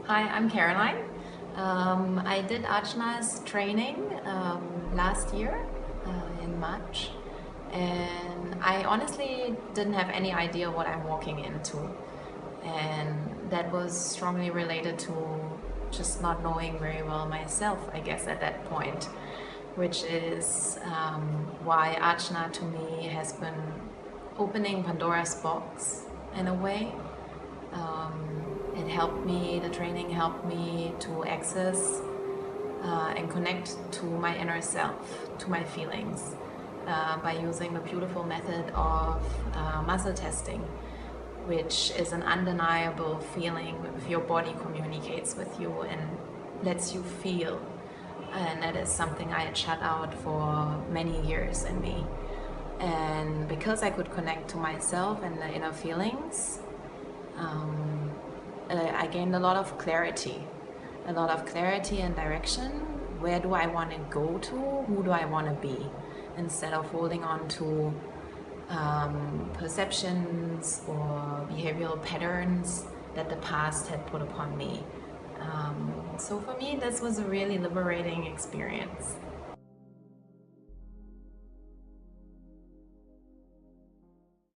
Hi, I'm Caroline. I did Ajna's training last year in March, and I honestly didn't have any idea what I'm walking into. And that was strongly related to just not knowing very well myself, I guess, at that point, which is why Ajna to me has been opening Pandora's box in a way. It helped me, the training helped me to access and connect to my inner self, to my feelings, by using the beautiful method of muscle testing, which is an undeniable feeling if your body communicates with you and lets you feel. And that is something I had shut out for many years in me. And because I could connect to myself and the inner feelings, I gained a lot of clarity and direction. Where do I want to go to? Who do I want to be? Instead of holding on to perceptions or behavioral patterns that the past had put upon me. So for me, this was a really liberating experience.